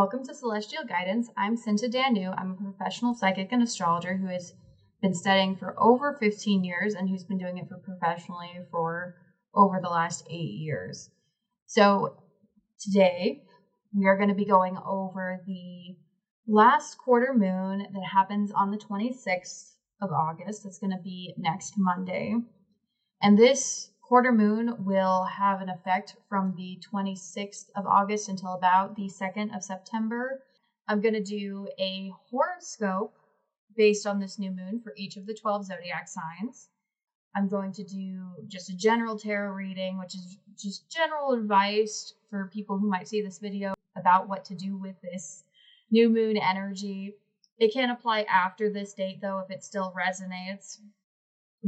Welcome to Celestial Guidance. I'm Sinta Danu. I'm a professional psychic and astrologer who has been studying for over 15 years and who's been doing it professionally for over the last 8 years. So today we are going to be going over the last quarter moon that happens on the 26th of August. It's going to be next Monday. And this quarter moon will have an effect from the 26th of August until about the 2nd of September. I'm going to do a horoscope based on this new moon for each of the 12 zodiac signs. I'm going to do just a general tarot reading, which is just general advice for people who might see this video about what to do with this new moon energy. It can apply after this date, though, if it still resonates.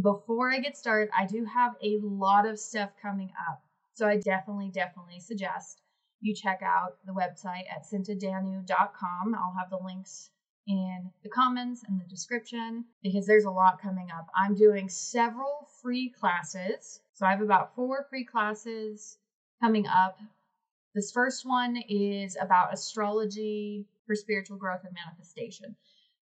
Before I get started, I do have a lot of stuff coming up. So I definitely suggest you check out the website at sintadanu.com. I'll have the links in the comments and the description because there's a lot coming up. I'm doing several free classes. So I have about 4 free classes coming up. This first one is about astrology for spiritual growth and manifestation.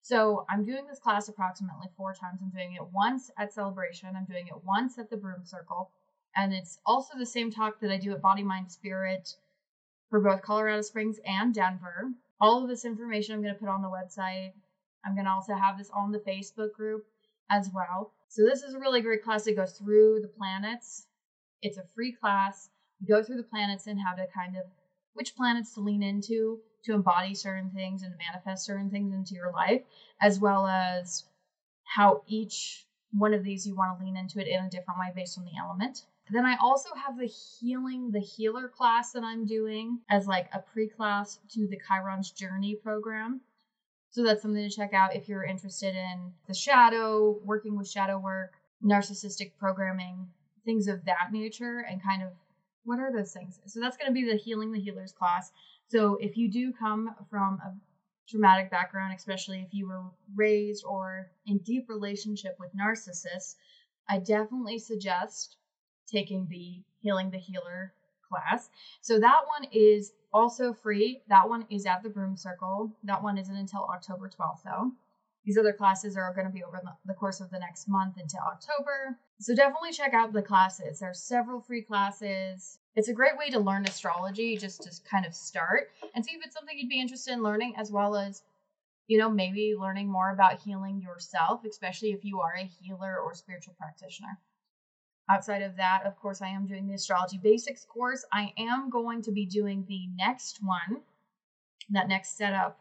So I'm doing this class approximately 4 times. I'm doing it once at Celebration. I'm doing it once at the Broom Circle. And it's also the same talk that I do at Body, Mind, Spirit for both Colorado Springs and Denver. All of this information I'm going to put on the website. I'm going to also have this on the Facebook group as well. So this is a really great class that goes through the planets. It's a free class. We go through the planets and how to which planets to lean into to embody certain things and manifest certain things into your life, as well as how each one of these you want to lean into it in a different way based on the element. Then I also have the Healing the Healer class that I'm doing as like a pre-class to the Chiron's Journey program. So that's something to check out if you're interested in the shadow, working with shadow work, narcissistic programming, things of that nature, and kind of what are those things? So that's going to be the Healing the Healers class. So if you do come from a traumatic background, especially if you were raised or in deep relationship with narcissists, I definitely suggest taking the Healing the Healer class. So that one is also free. That one is at the Broom Circle. That one isn't until October 12th though. These other classes are going to be over the course of the next month into October. So definitely check out the classes. There are several free classes. It's a great way to learn astrology, just to kind of start and see if it's something you'd be interested in learning, as well as, maybe learning more about healing yourself, especially if you are a healer or spiritual practitioner. Outside of that, of course, I am doing the Astrology Basics course. I am going to be doing the next one. That next setup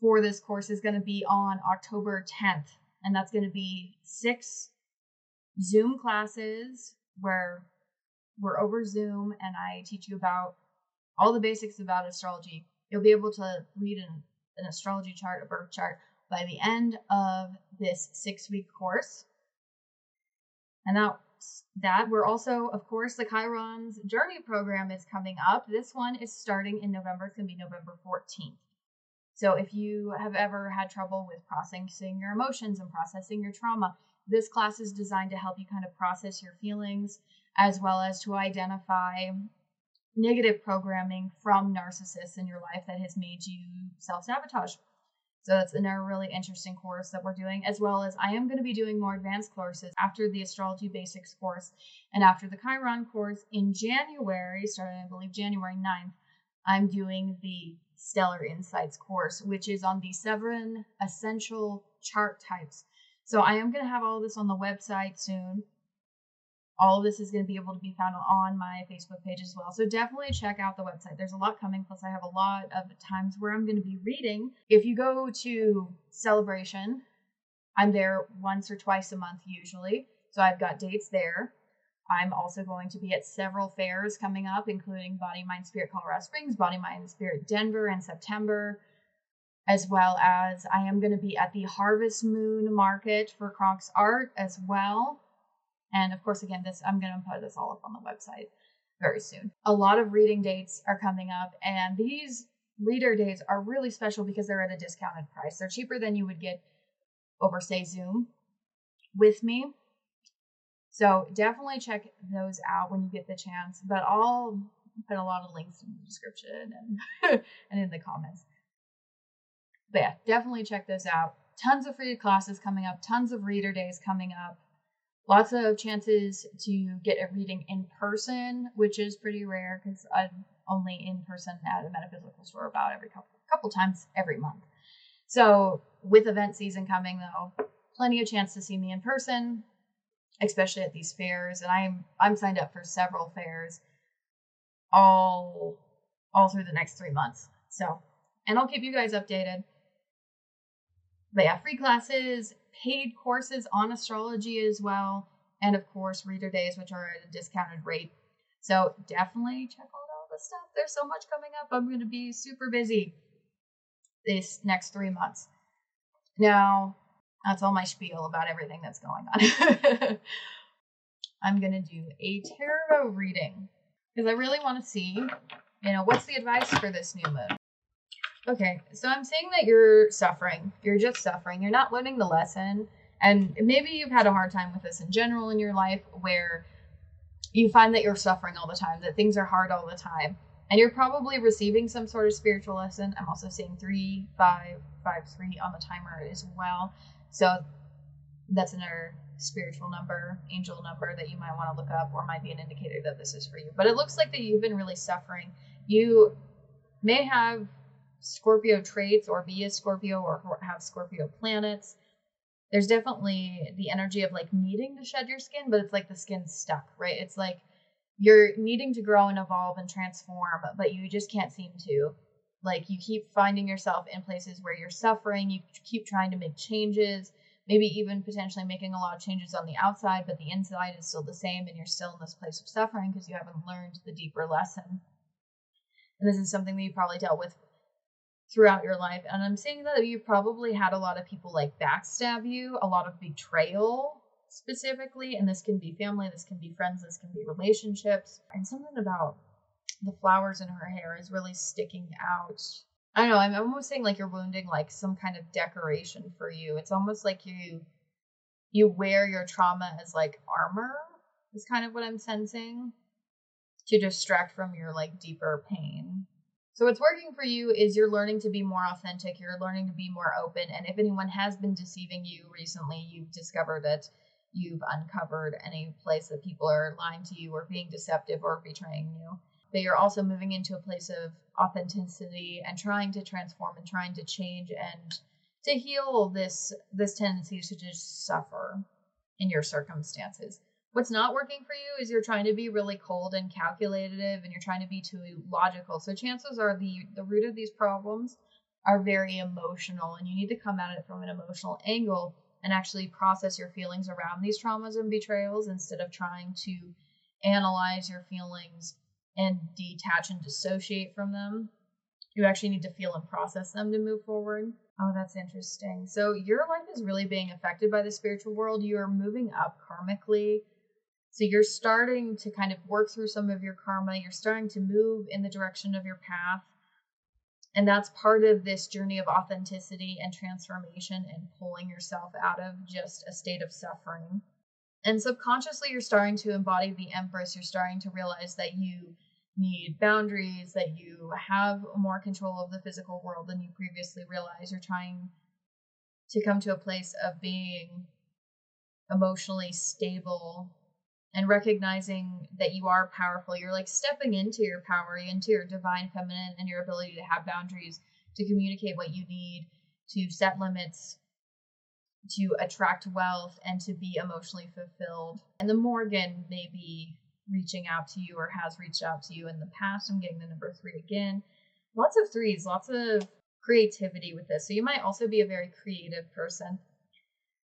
for this course is going to be on October 10th. And that's going to be 6 Zoom classes where we're over Zoom and I teach you about all the basics about astrology. You'll be able to read an astrology chart, a birth chart, by the end of this 6-week course. And that we're also, of course, the Chiron's Journey program is coming up. This one is starting in November. It's going to be November 14th. So if you have ever had trouble with processing your emotions and processing your trauma, this class is designed to help you kind of process your feelings, as well as to identify negative programming from narcissists in your life that has made you self-sabotage. So that's another really interesting course that we're doing, as well as I am going to be doing more advanced courses after the Astrology Basics course and after the Chiron course in January, starting I believe January 9th, I'm doing the Stellar Insights course, which is on the 7 essential chart types. So I am going to have all of this on the website soon. All of this is going to be able to be found on my Facebook page as well. So definitely check out the website. There's a lot coming. Plus, I have a lot of times where I'm going to be reading. If you go to Celebration, I'm there once or twice a month usually. So I've got dates there. I'm also going to be at several fairs coming up, including Body, Mind, Spirit, Colorado Springs, Body, Mind, Spirit, Denver in September, as well as I am going to be at the Harvest Moon Market for Crocs Art as well. And of course, again, I'm going to put this all up on the website very soon. A lot of reading dates are coming up, and these reader days are really special because they're at a discounted price. They're cheaper than you would get over, say, Zoom with me. So definitely check those out when you get the chance. But all put a lot of links in the description and and in the comments. But yeah, definitely check this out. Tons of free classes coming up, tons of reader days coming up, lots of chances to get a reading in person, which is pretty rare because I'm only in person at a metaphysical store about every couple times every month. So with event season coming though, plenty of chance to see me in person, especially at these fairs. And I'm signed up for several fairs all through the next 3 months. So, and I'll keep you guys updated. But yeah, free classes, paid courses on astrology as well, and of course reader days, which are at a discounted rate. So definitely check out all the stuff. There's so much coming up. I'm going to be super busy this next 3 months. Now, that's all my spiel about everything that's going on. I'm going to do a tarot reading because I really want to see, what's the advice for this new moon? Okay, so I'm saying that you're suffering. You're just suffering. You're not learning the lesson. And maybe you've had a hard time with this in general in your life where you find that you're suffering all the time, that things are hard all the time. And you're probably receiving some sort of spiritual lesson. I'm also seeing 3553 on the timer as well. So that's another spiritual number, angel number that you might want to look up or might be an indicator that this is for you. But it looks like that you've been really suffering. You may have Scorpio traits or be a Scorpio or have Scorpio planets. There's definitely the energy of like needing to shed your skin, but it's like the skin's stuck, right? It's like you're needing to grow and evolve and transform, but you just can't seem to. Like you keep finding yourself in places where you're suffering. You keep trying to make changes, maybe even potentially making a lot of changes on the outside, but the inside is still the same and you're still in this place of suffering because you haven't learned the deeper lesson. And this is something that you probably dealt with throughout your life. And I'm saying that you probably had a lot of people like backstab you, a lot of betrayal specifically. And this can be family, this can be friends, this can be relationships. And something about the flowers in her hair is really sticking out. I don't know, I'm almost saying like you're wounding like some kind of decoration for you. It's almost like you wear your trauma as like armor is kind of what I'm sensing to distract from your like deeper pain. So what's working for you is you're learning to be more authentic. You're learning to be more open. And if anyone has been deceiving you recently, you've discovered it. You've uncovered any place that people are lying to you or being deceptive or betraying you. But you're also moving into a place of authenticity and trying to transform and trying to change and to heal this tendency to just suffer in your circumstances. What's not working for you is you're trying to be really cold and calculative and you're trying to be too logical. So chances are the root of these problems are very emotional and you need to come at it from an emotional angle and actually process your feelings around these traumas and betrayals instead of trying to analyze your feelings and detach and dissociate from them. You actually need to feel and process them to move forward. Oh, that's interesting. So your life is really being affected by the spiritual world. You are moving up karmically. So you're starting to kind of work through some of your karma. You're starting to move in the direction of your path. And that's part of this journey of authenticity and transformation and pulling yourself out of just a state of suffering. And subconsciously, you're starting to embody the Empress. You're starting to realize that you need boundaries, that you have more control of the physical world than you previously realized. You're trying to come to a place of being emotionally stable and recognizing that you are powerful. You're like stepping into your power, into your divine feminine and your ability to have boundaries, to communicate what you need, to set limits, to attract wealth, and to be emotionally fulfilled. And the Morgan may be reaching out to you or has reached out to you in the past. I'm getting the number 3 again. Lots of threes, lots of creativity with this. So you might also be a very creative person.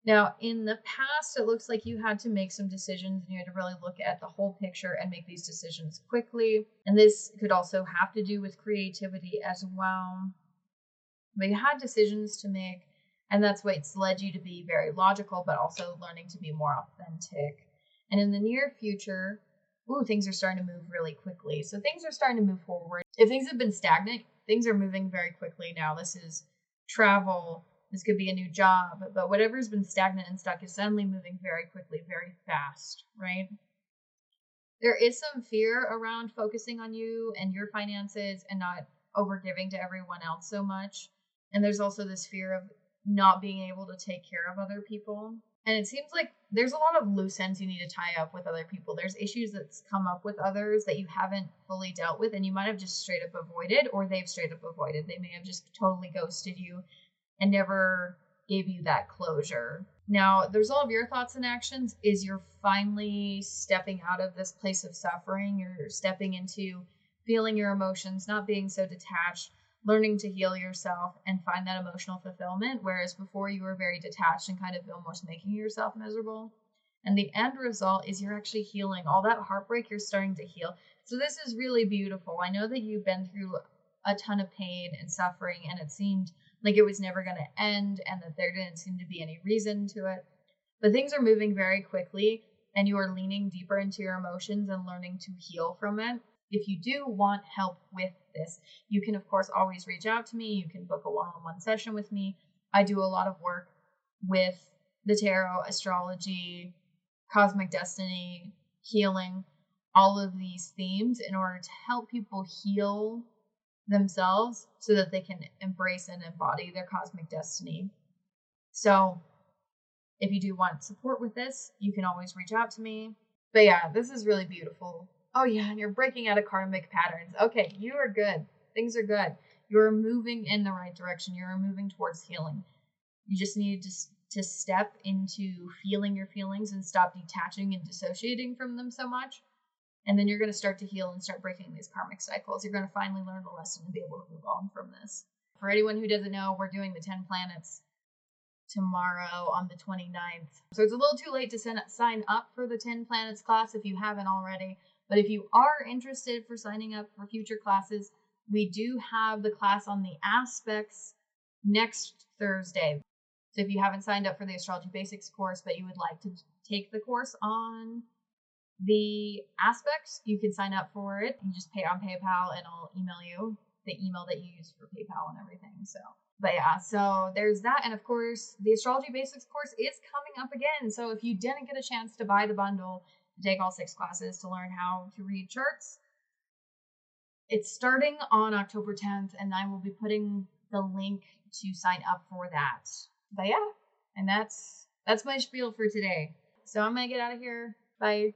Now, in the past, it looks like you had to make some decisions and you had to really look at the whole picture and make these decisions quickly. And this could also have to do with creativity as well. But you had decisions to make, and that's what's led you to be very logical, but also learning to be more authentic. And in the near future, things are starting to move really quickly. So things are starting to move forward. If things have been stagnant, things are moving very quickly now. This is travel. This could be a new job, but whatever's been stagnant and stuck is suddenly moving very quickly, very fast, right? There is some fear around focusing on you and your finances and not overgiving to everyone else so much. And there's also this fear of not being able to take care of other people. And it seems like there's a lot of loose ends you need to tie up with other people. There's issues that's come up with others that you haven't fully dealt with, and you might have just straight up avoided, or they've straight up avoided. They may have just totally ghosted you and never gave you that closure. Now, the result of your thoughts and actions is you're finally stepping out of this place of suffering. You're stepping into feeling your emotions, not being so detached, learning to heal yourself and find that emotional fulfillment. Whereas before you were very detached and kind of almost making yourself miserable. And the end result is you're actually healing. All that heartbreak, you're starting to heal. So this is really beautiful. I know that you've been through a ton of pain and suffering, and it seemed like it was never going to end and that there didn't seem to be any reason to it. But things are moving very quickly, and you are leaning deeper into your emotions and learning to heal from it. If you do want help with this, you can, of course, always reach out to me. You can book a one-on-one session with me. I do a lot of work with the tarot, astrology, cosmic destiny, healing, all of these themes in order to help people heal themselves so that they can embrace and embody their cosmic destiny. So if you do want support with this, you can always reach out to me. But yeah, this is really beautiful. Oh yeah, and you're breaking out of karmic patterns. Okay, you are good. Things are good. You're moving in the right direction. You're moving towards healing. You just need to step into feeling your feelings and stop detaching and dissociating from them so much. And then you're going to start to heal and start breaking these karmic cycles. You're going to finally learn the lesson and be able to move on from this. For anyone who doesn't know, we're doing the 10 planets tomorrow on the 29th. So it's a little too late to sign up for the 10 planets class if you haven't already. But if you are interested for signing up for future classes, we do have the class on the aspects next Thursday. So if you haven't signed up for the Astrology Basics course, but you would like to take the course on the aspects, you can sign up for it. You just pay on PayPal and I'll email you the email that you use for PayPal and everything. But yeah, so there's that. And of course, the Astrology Basics course is coming up again. So if you didn't get a chance to buy the bundle, to take all 6 classes to learn how to read charts, it's starting on October 10th, and I will be putting the link to sign up for that. But yeah, and that's my spiel for today. So I'm gonna get out of here. Bye.